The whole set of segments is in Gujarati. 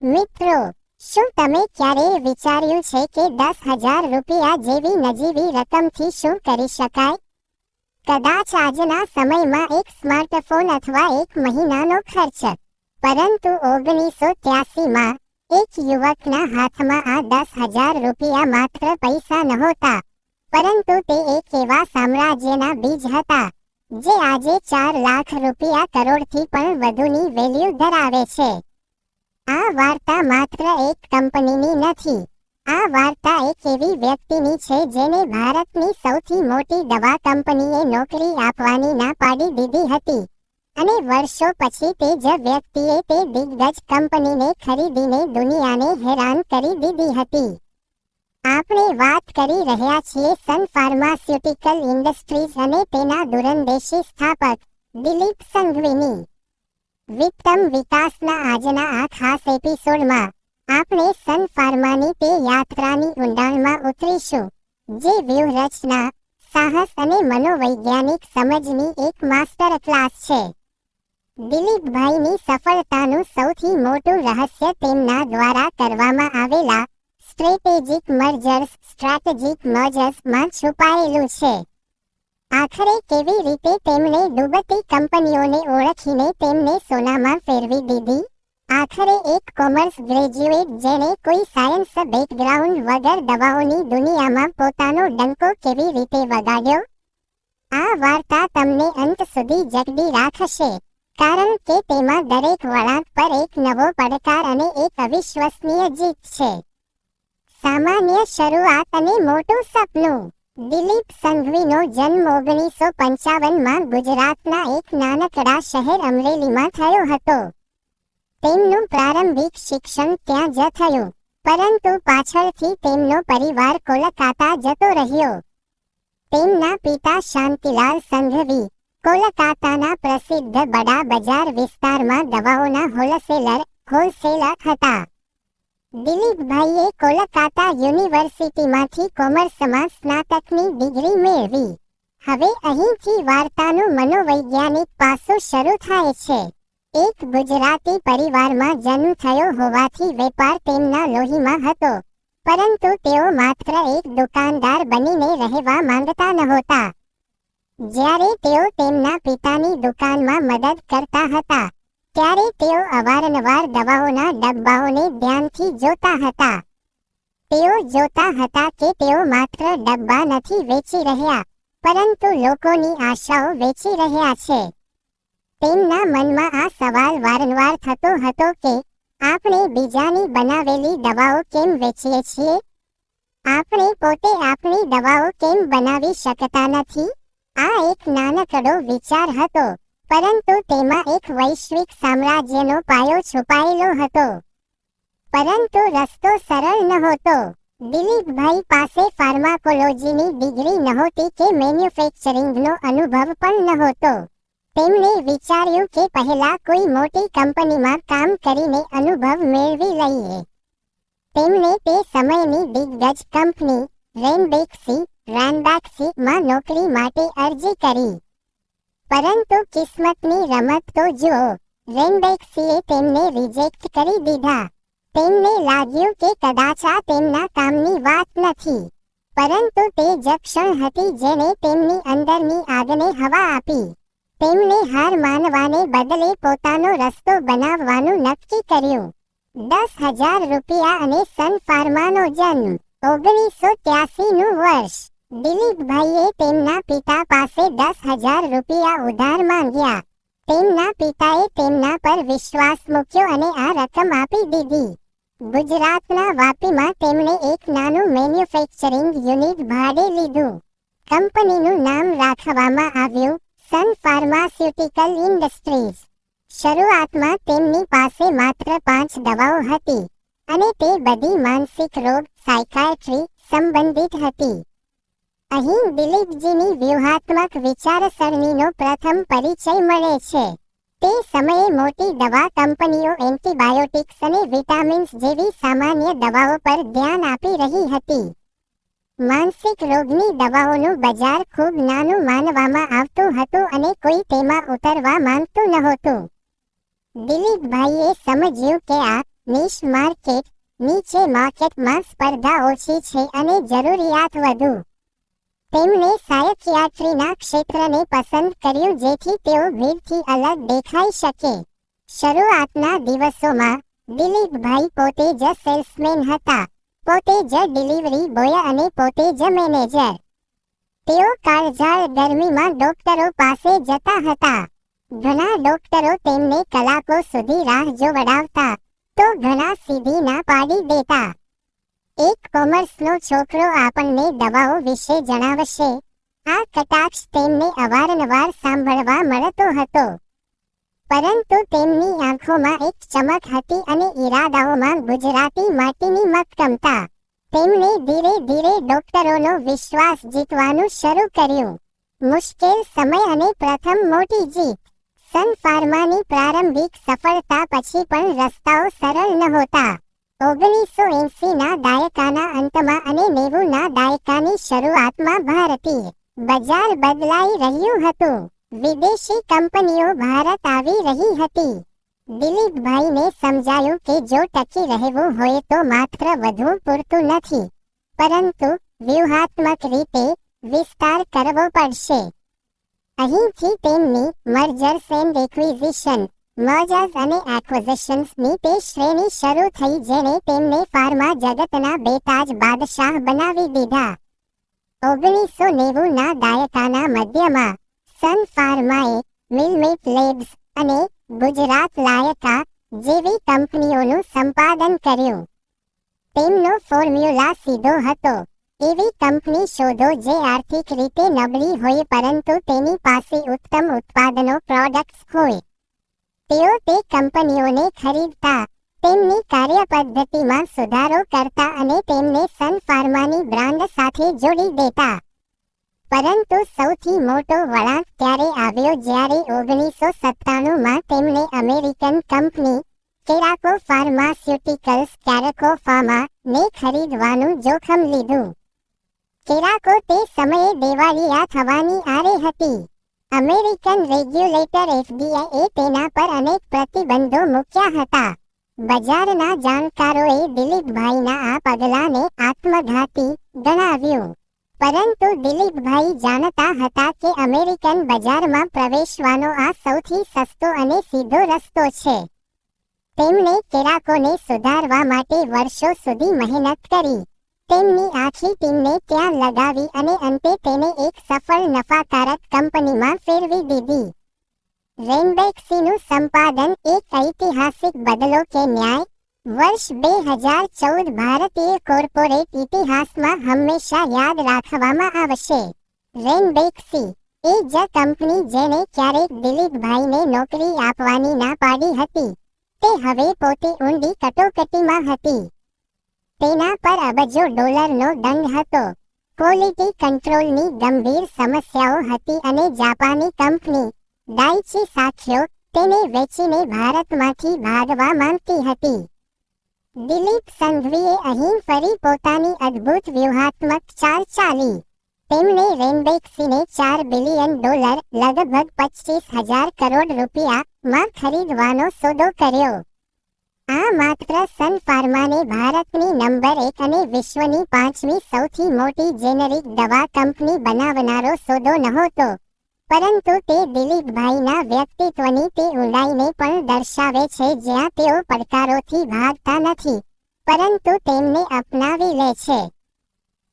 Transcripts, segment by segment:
મિત્રો, શું તમે ક્યારેય વિચાર્યું છે કે 10,000 રૂપિયા જેવી નજીવી રકમથી શું કરી શકાય? કદાચ આજના સમયમાં એક સ્માર્ટફોન અથવા એક મહિનાનો ખર્ચ. પરંતુ 1983માં એક યુવકના હાથમાં આ 10,000 રૂપિયા માત્ર પૈસા નહોતા, પરંતુ તે એક એવા સામ્રાજ્યના બીજ હતા જે આજે 4 લાખ રૂપિયા કરોડથી પણ વધુની વેલ્યુ ધરાવે છે. આ વાર્તા માત્ર એક કંપનીની નથી. આ વાર્તા એક એવી વ્યક્તિની છે જેને ભારતની સૌથી મોટી દવા કંપનીએ નોકરી આપવાની ના પાડી દીધી હતી, અને વર્ષો પછી તે જ વ્યક્તિએ તે દિગ્ગજ કંપનીને ખરીદીને દુનિયાને હેરાન કરી દીધી હતી. આપણે વાત કરી રહ્યા છીએ સન ફાર્માસ્યુટિકલ ઇન્ડસ્ટ્રીઝ અને તેના દૂરંદેશી સ્થાપક દિલીપ સંઘવીની. વિત્તમ વિકાસના આજના આ ખાસ એપિસોડમાં આપણે સન ફાર્માની તે યાત્રાની ઊંડાણમાં ઉતરીશું જે વ્યૂહરચના, સાહસ અને મનોવૈજ્ઞાનિક સમજની એક માસ્ટર ક્લાસ છે. દિલીપભાઈની સફળતાનું સૌથી મોટું રહસ્ય તેમના દ્વારા કરવામાં આવેલા સ્ટ્રેટેજિક મર્જર્સમાં છુપાયેલું છે. આખરે કેવી રીતે તેમણે ડૂબતી કંપનીઓને ઓળખીને તેમને સોનામાં ફેરવી દીધી? આખરે એક કોમર્સ ગ્રેજ્યુએટ જેણે કોઈ સાયન્સ બેકગ્રાઉન્ડ વગર દવાઓની દુનિયામાં પોતાનો ડંકો કેવી રીતે વગાડ્યો? આ વાર્તા તમને અંત સુધી જકડી રાખશે, કારણ કે તેમાં દરેક વળાંક પર એક નવો પડકાર અને એક અવિશ્વસનીય જીત છે. સામાન્ય શરૂઆત અને મોટું સપનું. દિલીપ સંઘવીનો જન્મ 1955માં ગુજરાતના એક નાનકડા શહેર અમરેલીમાં થયો હતો. તેમનું પ્રારંભિક શિક્ષણ ત્યાં જ થયું, પરંતુ પાછળથી તેમનો પરિવાર કોલકાતા જતો રહ્યો. તેમના પિતા શાંતિલાલ સંઘવી કોલકાતાના પ્રસિદ્ધ બડા બજાર વિસ્તારમાં દવાઓના હોલસેલર હતા. દિલીપભાઈએ કોલકાતા યુનિવર્સિટીમાંથી કોમર્સમાં સ્નાતકની ડિગ્રી મેળવી. હવે અહીંથી વાર્તાનું મનોવૈજ્ઞાનિક પાસું શરૂ થાય છે. એક ગુજરાતી પરિવારમાં જન્મ થયો હોવાથી વેપાર તેમના લોહીમાં હતો, પરંતુ તેઓ માત્ર એક દુકાનદાર બનીને રહેવા માંગતા નહોતા. જ્યારે તેઓ તેમના પિતાની દુકાનમાં મદદ કરતા હતા, ત્યારે તેઓ અવારનવાર દવાઓના ડબ્બાઓને ધ્યાનથી જોતા હતા. તેઓ જોતા હતા કે તેઓ માત્ર ડબ્બા નથી વેચી રહ્યા, પરંતુ લોકોની આશાઓ વેચી રહ્યા છે. તેમના મનમાં આ સવાલ વારંવાર થતો હતો કે આપણે બીજાની બનાવેલી દવાઓ કેમ વેચીએ છીએ? આપણે પોતે આપણી દવાઓ કેમ બનાવી શકતા નથી? આ એક નાનકડો વિચાર હતો, પરંતુ તેમાં એક વૈશ્વિક સામ્રાજ્યનો પાયો છુપાયેલો હતો. પરંતુ રસ્તો સરળ નહોતો. દિલીપભાઈ પાસે ફાર્માકોલોજીની ડિગ્રી નહોતી કે મેન્યુફેક્ચરિંગનો અનુભવ પણ નહોતો. તેમણે વિચાર્યું કે પહેલા કોઈ મોટી કંપનીમાં કામ કરીને અનુભવ મેળવી લઈએ. તેમણે તે સમયની દિગ્ગજ કંપની રેનબેક્સીમાં નોકરી માટે અરજી કરી. પરંતુ કિસ્મતની રમત તો જુઓ, રેનબેક્સીએ તેમને રિજેક્ટ કરી દીધા. તેમને લાગ્યું કે કદાચ આ તેમના કામની વાત નથી. પરંતુ તે જ ક્ષણ હતી જેણે તેમની અંદરની આગને હવા આપી. તેમણે હાર માનવાને બદલે પોતાનો રસ્તો બનાવવાનું નક્કી કર્યું. 10,000 રૂપિયા અને સન ફાર્માનો જન્મ. 1983નું વર્ષ. દિલીપભાઈએ તેમના પિતા પાસે 10,000 રૂપિયા ઉધાર માંગ્યા. તેમના પિતાએ તેમના પર વિશ્વાસ મૂક્યો અને આ રકમ આપી દીધી. ગુજરાતના વાપીમાં તેમણે એક નાનું મેન્યુફેક્ચરિંગ યુનિટ ભાડે લીધું. કંપનીનું નામ રાખવામાં આવ્યું સન ફાર્માસ્યુટિકલ ઇન્ડસ્ટ્રીઝ. શરૂઆતમાં તેમની પાસે માત્ર 5 દવાઓ હતી, અને તે બધી માનસિક રોગ, સાયકાયટ્રી સંબંધિત હતી. અહીં દિલીપજીની વ્યૂહાત્મક વિચારસરણીનો પ્રથમ પરિચય મળે છે. તે સમયે મોટી દવા કંપનીઓ એન્ટીબાયોટિક્સ અને વિટામિન્સ જેવી સામાન્ય દવાઓ પર ધ્યાન આપી રહી હતી. માનસિક રોગની દવાઓનું બજાર ખૂબ નાનું માનવામાં આવતું હતું અને કોઈ તેમાં ઉતરવા માંગતું નહોતું. દિલીપભાઈએ સમજ્યું કે આ નિશ માર્કેટ નીચે માર્કેટમાં સ્પર્ધા ઓછી છે અને જરૂરિયાત વધુ. તેમણે સાયકિયાટ્રીના ક્ષેત્રને પસંદ કર્યું જેથી તેઓ ભીડથી અલગ દેખાઈ શકે. શરૂઆતના દિવસોમાં દિલીપભાઈ પોતે જ સેલ્સમેન હતા, પોતે જ ડિલિવરી બોય અને પોતે જ મેનેજર. તેઓ કાળઝાળ ગરમીમાં ડોક્ટરો પાસે જતા હતા. ઘણા ડોક્ટરો તેમને કલાકો સુધી રાહ જોવડાવતા તો ઘણા સીધી ના પાડી દેતા. એક કોમર્સનો છોકરો આપણને દવાઓ વિશે જણાવશે. આ કટાક્ષ તેમને અવારનવાર સાંભળવા મળતો હતો. પરંતુ તેમની આંખોમાં એક ચમક હતી અને ઈરાદાઓમાં ગુજરાતી માટીની મક્કમતા. તેમણે ધીરે ધીરે ડોક્ટરોનો વિશ્વાસ જીતવાનું શરૂ કર્યું. મુશ્કેલ સમય અને પ્રથમ મોટી જીત. સન ફાર્માની પ્રારંભિક સફળતા પછી પણ રસ્તાઓ સરળ નહોતા. 1980ના દાયકાના અંતમાં અને 90ના દાયકાની શરૂઆતમાં ભારતીય બજાર બદલાઈ રહ્યું હતું. વિદેશી કંપનીઓ ભારત આવી રહી હતી. દિલીપભાઈને સમજાયું કે જો ટકી રહેવું હોય તો માત્ર વધવું પૂરતું નથી, પરંતુ વ્યૂહાત્મક રીતે વિસ્તાર કરવો પડશે. અહીંથી તેમની મર્જર્સ એન્ડ એક્વિઝિશન, મર્જર્સ અને એક્વિઝિશન્સની તે શ્રેણી શરૂ થઈ જેણે તેમને ફાર્મા જગતના બેતાજ બાદશાહ બનાવી દીધા. 1990ના દાયકાના મધ્યમાં સન ફાર્માએ મિલમેટ લેબ્સ અને ગુજરાત લાયકા જેવી કંપનીઓનું સંપાદન કર્યું. તેમનો ફોર્મ્યુલા સીધો હતો. એવી કંપની શોધો જે આર્થિક રીતે નબળી હોય પરંતુ તેની પાસે ઉત્તમ ઉત્પાદનો પ્રોડક્ટ્સ હોય. તેઓ તે કંપનીઓને ખરીદતા, તેમની કાર્યપદ્ધતિમાં સુધારો કરતા અને તેમને સન ફાર્માની બ્રાન્ડ સાથે જોડી દેતા. પરંતુ સૌથી મોટો વળાંક ત્યારે આવ્યો જ્યારે 1997માં તેમણે અમેરિકન કંપની કેરાકો ફાર્માસ્યુટિકલ્સ કેરાકો ફાર્મા ને ખરીદવાનું જોખમ લીધું. કેરાકો તે સમયે દેવાળિયા થવાની આરે હતી. અમેરિકન રેગ્યુલેટર એફડીએ તેના પર અનેક પ્રતિબંધો મૂક્યા હતા. બજારના જાણકારોએ દિલીપભાઈના આ પગલાંને આત્મઘાતી ગણાવ્યું. પરંતુ દિલીપભાઈ જાણતા હતા કે અમેરિકન બજારમાં પ્રવેશવાનો આ સૌથી સસ્તો અને સીધો રસ્તો છે. તેમણે કેરાકોને સુધારવા માટે વર્ષો સુધી મહેનત કરી. તેમની આખી ટીમને ત્યાં લગાવી અને અંતે તેને એક સફળ નફાકારક કંપનીમાં ફેરવી દીધી. રેનબેક્સીનું સંપાદન એક ઐતિહાસિક બદલો કે ન્યાય. વર્ષ 2014 ભારતીય કોર્પોરેટ ઇતિહાસમાં હંમેશા યાદ રાખવામાં આવશે. રેનબેક્સી એ જ કંપની જેણે ક્યારેક દિલીપભાઈને નોકરી આપવાની ના પાડી હતી, તે હવે પોતે ઊંડી કટોકટીમાં હતી. તેના પર અબજો ડોલરનો દંડ હતો. ક્વોલિટી કંટ્રોલની ગંભીર સમસ્યાઓ હતી અને જાપાની કંપની ડાઇચી સાખ્યો તેને વેચીને ભારતમાંથી ભાગવા માંગતી હતી. દિલીપ સંઘવીએ અહીં ફરી પોતાની અદ્ભુત વ્યૂહાત્મક ચાલ ચાલી. તેમણે રેનબેક્સીને $4 બિલિયન લગભગ 25,000 કરોડ રૂપિયામાં ખરીદવાનો સોદો કર્યો. આ માત્ર સન ફાર્માને ભારતની નંબર 1 અને વિશ્વની 5મી સૌથી મોટી જેનરિક દવા કંપની બનાવનારો સોદો નહોતો, પરંતુ તે દિલીપભાઈના વ્યક્તિત્વની તે ઊંડાઈને પણ દર્શાવે છે જ્યાં તેઓ પડકારોથી ભાગતા નથી, પરંતુ તેમને અપનાવી લે છે.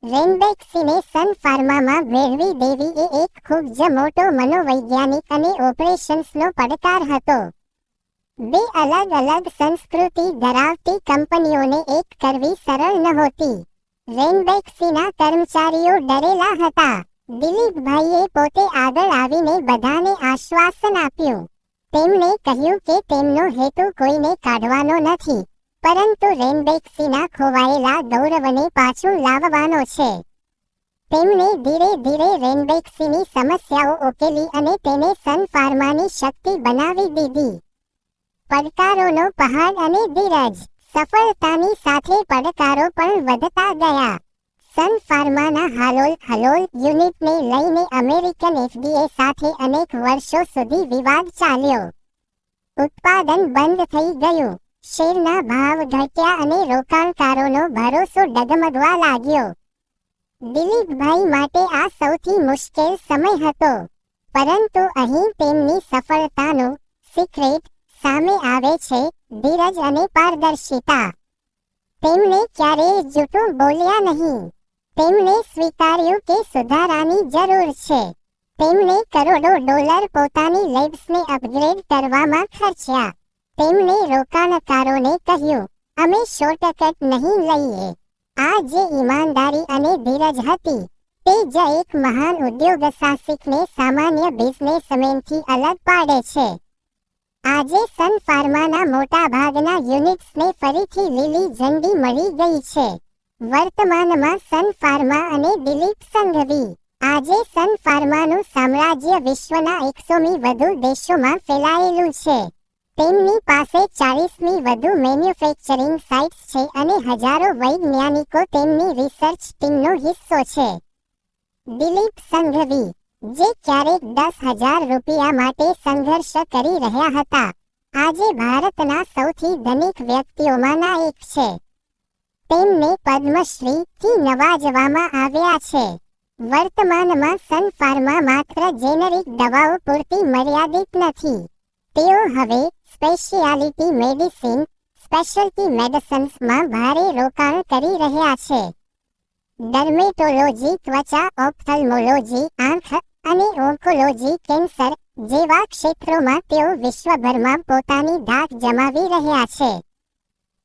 રેનબેક્સીને સન ફાર્મામાં ભેળવી દેવી એ એક ખૂબ જ મોટો મનોવૈજ્ઞાનિક અને ઓપરેશન્સનો પડકાર હતો. બે અલગ અલગ સંસ્કૃતિ ધરાવતી કંપનીઓને એક કરવી સરળ નહોતી. રેનબેક્સીના કર્મચારીઓ ડરેલા હતા. દિલીપભાઈએ પોતે આગળ આવીને બધાને આશ્વાસન આપ્યું. તેમણે કહ્યું કે તેમનો હેતુ કોઈને કાઢવાનો નથી, પરંતુ રેનબેક્સીના ખોવાયેલા ગૌરવને પાછું લાવવાનો છે. તેમણે ધીરે ધીરે રેનબેક્સીની સમસ્યાઓ ઉકેલી અને તેને સન ફાર્માની શક્તિ બનાવી દીધી. પડકારોનો પહાડ અને ધીરજ. સફળતાની સાથે પડકારો પણ વધતા ગયા. સન ફાર્માના હાલોલ યુનિટને લઈને અમેરિકન એફડીએ સાથે અનેક વર્ષો સુધી વિવાદ ચાલ્યો. ઉત્પાદન બંધ થઈ ગયું. શેરના ભાવ ઘટ્યા અને રોકાણકારોનો ભરોસો ડગમગવા લાગ્યો. દિલીપભાઈ માટે આ સૌથી મુશ્કેલ સમય હતો, પરંતુ અહીં તેમની સફળતાનો સિક્રેટ સામે આવે છે: ધીરજ અને પારદર્શિતા. તેમણે ક્યારેય જૂઠું બોલ્યા નહીં. તેમણે સ્વીકાર્યું કે સુધારાની જરૂર છે. તેમણે કરોડો ડોલર પોતાની લેબ્સને અપગ્રેડ કરવામાં ખર્ચ્યા. તેમણે રોકાણકારોને કહ્યું, અમે શોર્ટકટ નહીં લઈએ. આ જે ઈમાનદારી અને ધીરજ હતી, તે જ એક મહાન ઉદ્યોગ સાહસિકને સામાન્ય બિઝનેસમેનથી અલગ પાડે છે. આજે સન ફાર્માના મોટા ભાગના યુનિટ્સને ફરીથી લીલી ઝંડી મળી ગઈ છે. વર્તમાનમાં સન ફાર્મા અને દિલીપ સંઘવી. આજે સન ફાર્માનું સામ્રાજ્ય વિશ્વના 100થી વધુ દેશોમાં ફેલાયેલું છે. તેમની પાસે 40થી વધુ મેન્યુફેક્ચરિંગ સાઇટ્સ છે અને હજારો વૈજ્ઞાનિકો તેમની રિસર્ચ ટીમનો હિસ્સો છે. દિલીપ સંઘવી, જે ક્યારેક 10,000 રૂપિયા માટે સંઘર્ષ કરી રહ્યા હતા, આજે ભારતના સૌથી ધનિક વ્યક્તિઓમાંના એક છે. તેમને પદ્મશ્રીથી નવાજવામાં આવ્યા છે. વર્તમાનમાં સન ફાર્મા માત્ર જેનરિક દવાઓ પૂરતી મર્યાદિત નથી. તેઓ હવે સ્પેશિયાલિટી મેડિસિન, સ્પેશિયલ્ટી મેડિસિન્સમાં ભારે રોકાણ કરી રહ્યા છે. ડર્મેટોલોજી, ત્વચા, ઓપ્થલ્મોલોજી, આંખ અને ઓન્કોલોજી, કેન્સર જેવા ક્ષેત્રોમાં તેઓ વિશ્વભરમાં પોતાની ધાક જમાવી રહ્યા છે.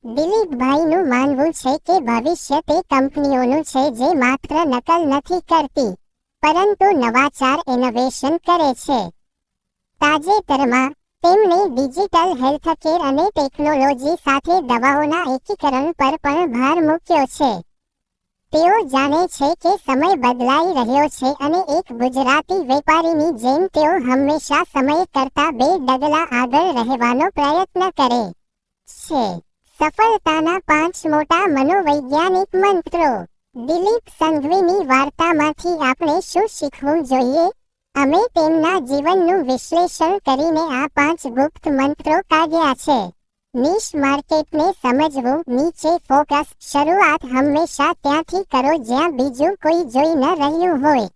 દિલીપભાઈનું માનવું છે કે ભવિષ્ય તે કંપનીઓનું છે જે માત્ર નકલ નથી કરતી, પરંતુ નવાચાર ઇનોવેશન કરે છે. તાજેતરમાં તેમણે ડિજિટલ હેલ્થકેર અને ટેકનોલોજી સાથે દવાઓના એકીકરણ પર પણ ભાર મૂક્યો છે. તેઓ જાણે છે કે સમય બદલાઈ રહ્યો છે અને એક ગુજરાતી વેપારીની જેમ તેઓ હંમેશા સમય કરતાં 2 ડગલા આગળ રહેવાનો પ્રયત્ન કરે છે. સફળતાના 5 મોટા મનોવૈજ્ઞાનિક મંત્રો. દિલીપ સંઘવીની વાર્તામાંથી આપણે શું શીખવું જોઈએ? અમે તેમના જીવનનું વિશ્લેષણ કરીને આ 5 ગુપ્ત મંત્રો કાઢ્યા છે. નિશ માર્કેટને સમજવું. નીચે ફોકસ. શરૂઆત હંમેશા ત્યાંથી કરો જ્યાં બીજું કોઈ જોઈ ન રહ્યું હોય.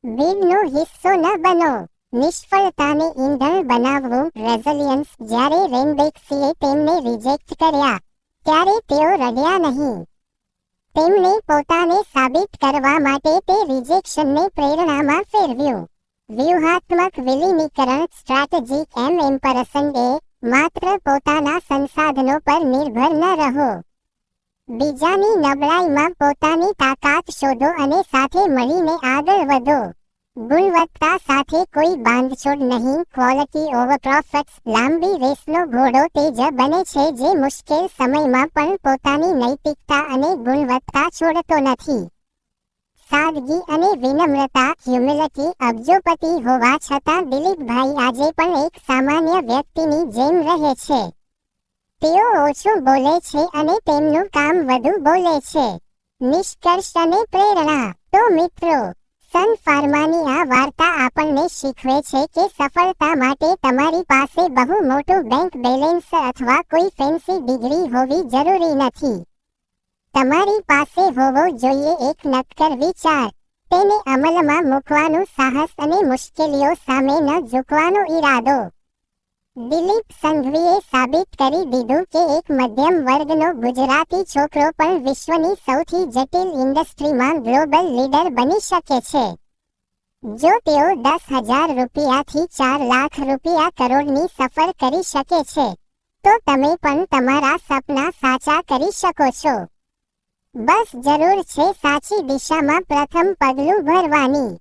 ભીડનો હિસ્સો ન બનો. નિષ્ફળતાને ઈંધણ બનાવવું. રેઝિલિયન્સ. જ્યારે રેનબેક્સીએ તેમને રિજેક્ટ કર્યા, ત્યારે તેઓ રડ્યા નહીં. તેમણે પોતાને સાબિત કરવા માટે તે રિજેક્શનને પ્રેરણામાં ફેરવ્યું. વ્યૂહાત્મક વિલીનીકરણ. સ્ટ્રેટેજિક એમ્પરસન એ માત્ર પોતાના સંસાધનો પર નિર્ભર ન રહો. બીજાની નબળાઈમાં પોતાની તાકાત શોધો અને સાથે મળીને આગળ વધો. ગુણવત્તા સાથે કોઈ બાંધછોડ નહીં. Quality over profits. લાંબી રેસનો ઘોડો તે જ બને છે જે મુશ્કેલ સમયમાં પણ પોતાની નૈતિકતા અને ગુણવત્તા છોડતો નથી. સાદગી અને વિનમ્રતા. હ્યુમિલિટી. અબજોપતિ હોવા છતાં દિલીપભાઈ આજે પણ એક સામાન્ય વ્યક્તિની જેમ રહે છે. તેઓ ઓછું બોલે છે અને તેમનું કામ વધુ બોલે છે. નિષ્કર્ષ અને પ્રેરણા. તો મિત્રો, સન ફાર્માની આ વાર્તા આપણને શીખવે છે કે સફળતા માટે તમારી પાસે બહુ મોટું બેંક બેલેન્સ અથવા કોઈ ફેન્સી ડિગ્રી હોવી જરૂરી નથી. તમારી પાસે હોવો જોઈએ એક નક્કર વિચાર, તેને અમલમાં મૂકવાનું સાહસ અને મુશ્કેલીઓ સામે ન ઝૂકવાનો ઈરાદો. દિલીપ સંઘવીએ સાબિત કરી દીધું કે એક મધ્યમ વર્ગનો ગુજરાતી છોકરો પણ વિશ્વની સૌથી જટિલ ઇન્ડસ્ટ્રીમાં ગ્લોબલ લીડર બની શકે છે. જો તેઓ 10,000 રૂપિયાથી 4 લાખ રૂપિયા કરોડની સફર કરી શકે છે, તો તમે પણ તમારા સપના સાચા કરી શકો છો. બસ જરૂર છે સાચી દિશામાં પ્રથમ પગલું ભરવાની.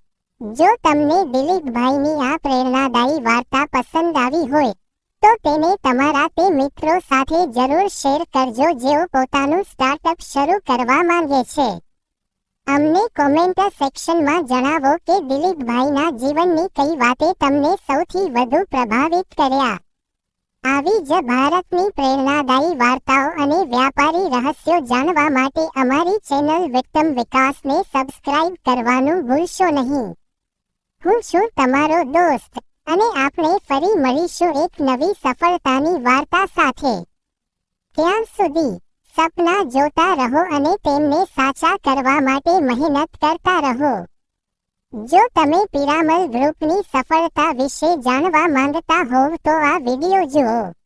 જો તમને દિલીપભાઈની આ પ્રેરણાદાયી વાર્તા પસંદ આવી હોય, તો તેને તમારા તે મિત્રો સાથે જરૂર શેર કરજો જેઓ પોતાનું સ્ટાર્ટઅપ શરૂ કરવા માંગે છે. અમને કોમેન્ટ સેક્શનમાં જણાવો કે દિલીપભાઈના જીવનની કઈ વાતે તમને સૌથી વધુ પ્રભાવિત કર્યા. આવી જ ભારતની પ્રેરણાદાયી વાર્તાઓ અને વ્યાપારી રહસ્યો જાણવા માટે અમારી ચેનલ વિક્ટમ વિકાસને સબસ્ક્રાઇબ કરવાનું ભૂલશો નહીં. હું છું તમારો દોસ્ત, અને આપણે ફરી મળીશું એક નવી સફળતાની વાર્તા સાથે. ત્યાં સુધી સપના જોતા રહો અને તેમને સાચા કરવા માટે મહેનત કરતા રહો. જો તમે પિરામલ ગ્રુપની સફળતા વિશે જાણવા માંગતા હોવ તો આ વિડિયો જુઓ.